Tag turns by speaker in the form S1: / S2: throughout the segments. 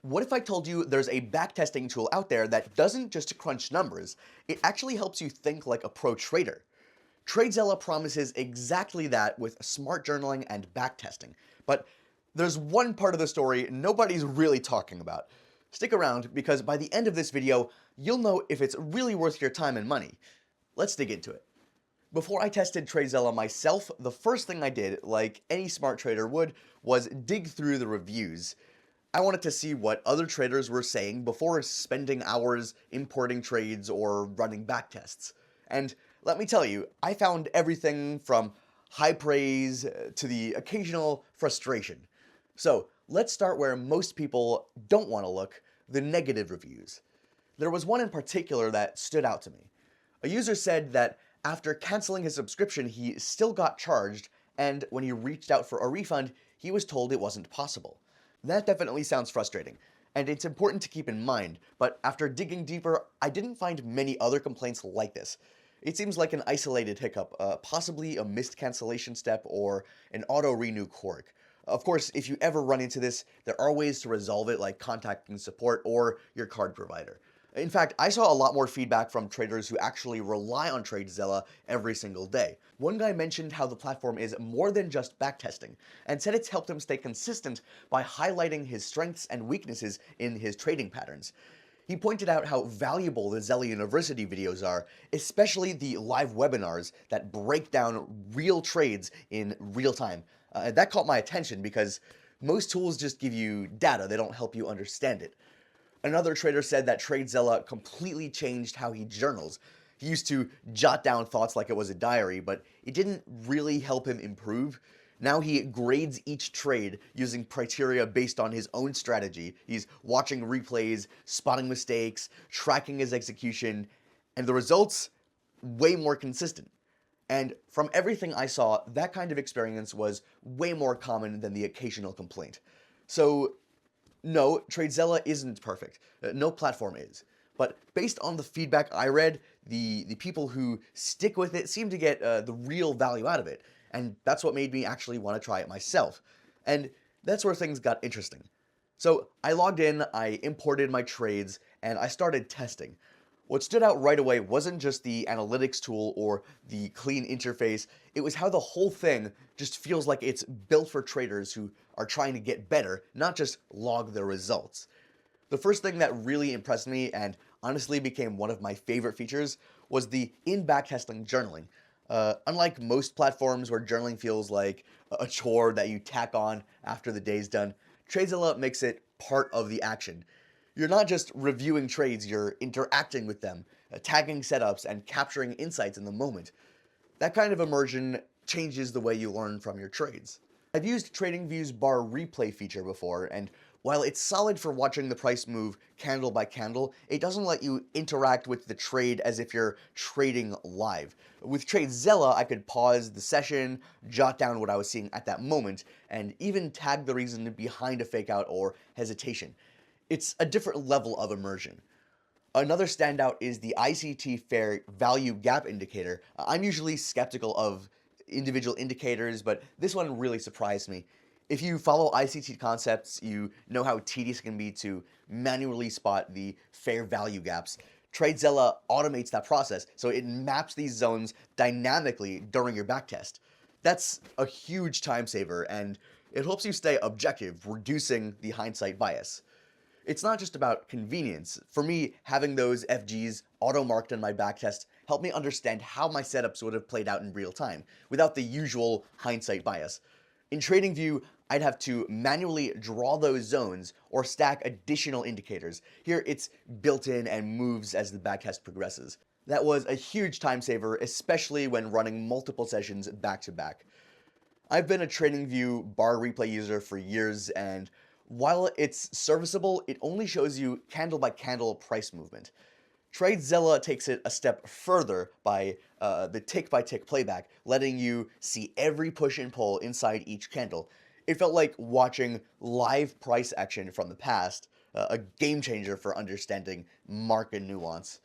S1: What if I told you there's a backtesting tool out there that doesn't just crunch numbers, it actually helps you think like a pro trader? Tradezella promises exactly that with smart journaling and backtesting. But there's one part of the story nobody's really talking about. Stick around because by the end of this video, you'll know if it's really worth your time and money. Let's dig into it. Before I tested Tradezella myself, the first thing I did, like any smart trader would, was dig through the reviews. I wanted to see what other traders were saying before spending hours importing trades or running backtests. And let me tell you, I found everything from high praise to the occasional frustration. So let's start where most people don't want to look, the negative reviews. There was one in particular that stood out to me. A user said that after canceling his subscription, he still got charged, and when he reached out for a refund, he was told it wasn't possible. That definitely sounds frustrating, and it's important to keep in mind, but after digging deeper, I didn't find many other complaints like this. It seems like an isolated hiccup, possibly a missed cancellation step or an auto-renew quirk. Of course, if you ever run into this, there are ways to resolve it, like contacting support or your card provider. In fact, I saw a lot more feedback from traders who actually rely on Tradezella every single day. One guy mentioned how the platform is more than just backtesting, and said it's helped him stay consistent by highlighting his strengths and weaknesses in his trading patterns. He pointed out how valuable the Zella University videos are, especially the live webinars that break down real trades in real time. That caught my attention because most tools just give you data, they don't help you understand it. Another trader said that Tradezella completely changed how he journals. He used to jot down thoughts like it was a diary, but it didn't really help him improve. Now he grades each trade using criteria based on his own strategy. He's watching replays, spotting mistakes, tracking his execution, and the results, way more consistent. And from everything I saw, that kind of experience was way more common than the occasional complaint. So no, Tradezella isn't perfect. No platform is. But based on the feedback I read, the people who stick with it seem to get the real value out of it. And that's what made me actually want to try it myself. And that's where things got interesting. So I logged in, I imported my trades, and I started testing. What stood out right away wasn't just the analytics tool or the clean interface, it was how the whole thing just feels like it's built for traders who are trying to get better, not just log their results. The first thing that really impressed me, and honestly became one of my favorite features, was the in-backtesting journaling. Unlike most platforms where journaling feels like a chore that you tack on after the day's done, Tradezella makes it part of the action. You're not just reviewing trades, you're interacting with them, tagging setups, and capturing insights in the moment. That kind of immersion changes the way you learn from your trades. I've used TradingView's bar replay feature before, and while it's solid for watching the price move candle by candle, it doesn't let you interact with the trade as if you're trading live. With Tradezella, I could pause the session, jot down what I was seeing at that moment, and even tag the reason behind a fakeout or hesitation. It's a different level of immersion. Another standout is the ICT Fair Value Gap indicator. I'm usually skeptical of individual indicators, but this one really surprised me. If you follow ICT concepts, you know how tedious it can be to manually spot the fair value gaps. Tradezella automates that process, so it maps these zones dynamically during your backtest. That's a huge time saver, and it helps you stay objective, reducing the hindsight bias. It's not just about convenience. For me, having those FGs auto-marked in my backtest helped me understand how my setups would have played out in real time, without the usual hindsight bias. In TradingView, I'd have to manually draw those zones or stack additional indicators. Here, it's built in and moves as the backtest progresses. That was a huge time saver, especially when running multiple sessions back to back. I've been a TradingView bar replay user for years, and while it's serviceable, it only shows you candle by candle price movement. Tradezella takes it a step further by the tick by tick playback, letting you see every push and pull inside each candle. It felt like watching live price action from the past, a game changer for understanding market nuance.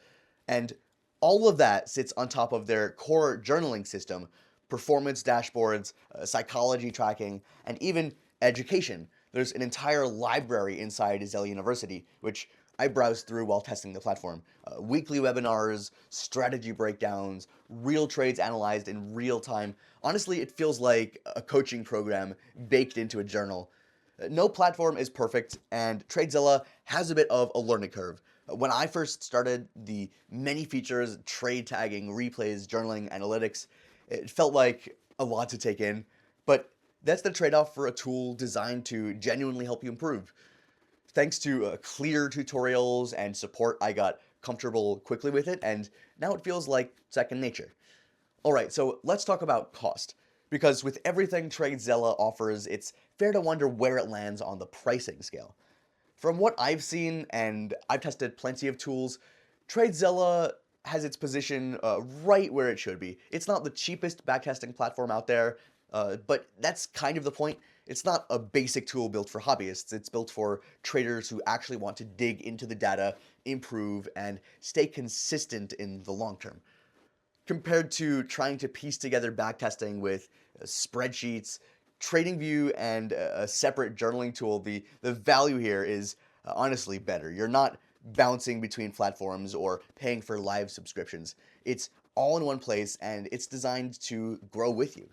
S1: And all of that sits on top of their core journaling system, performance dashboards, psychology tracking, and even education. There's an entire library inside Zella University, which I browsed through while testing the platform. Weekly webinars, strategy breakdowns, real trades analyzed in real time. Honestly, it feels like a coaching program baked into a journal. No platform is perfect, and Tradezella has a bit of a learning curve. When I first started, the many features, trade tagging, replays, journaling, analytics, it felt like a lot to take in, but that's the trade-off for a tool designed to genuinely help you improve. Thanks to clear tutorials and support, I got comfortable quickly with it, and now it feels like second nature. Alright, so let's talk about cost. Because with everything Tradezella offers, it's fair to wonder where it lands on the pricing scale. From what I've seen, and I've tested plenty of tools, Tradezella has its position right where it should be. It's not the cheapest backtesting platform out there, but that's kind of the point. It's not a basic tool built for hobbyists. It's built for traders who actually want to dig into the data, improve, and stay consistent in the long term. Compared to trying to piece together backtesting with spreadsheets, TradingView, and a separate journaling tool, the value here is honestly better. You're not bouncing between platforms or paying for live subscriptions. It's all in one place, and it's designed to grow with you.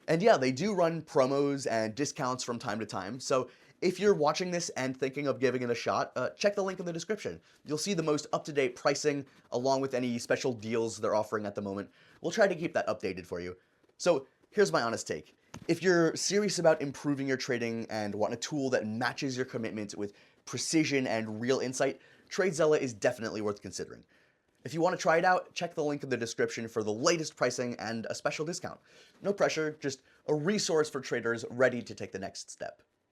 S1: And yeah, they do run promos and discounts from time to time, so if you're watching this and thinking of giving it a shot, check the link in the description. You'll see the most up-to-date pricing, along with any special deals they're offering at the moment. We'll try to keep that updated for you. So here's my honest take. If you're serious about improving your trading and want a tool that matches your commitment with precision and real insight, Tradezella is definitely worth considering. If you want to try it out, check the link in the description for the latest pricing and a special discount. No pressure, just a resource for traders ready to take the next step.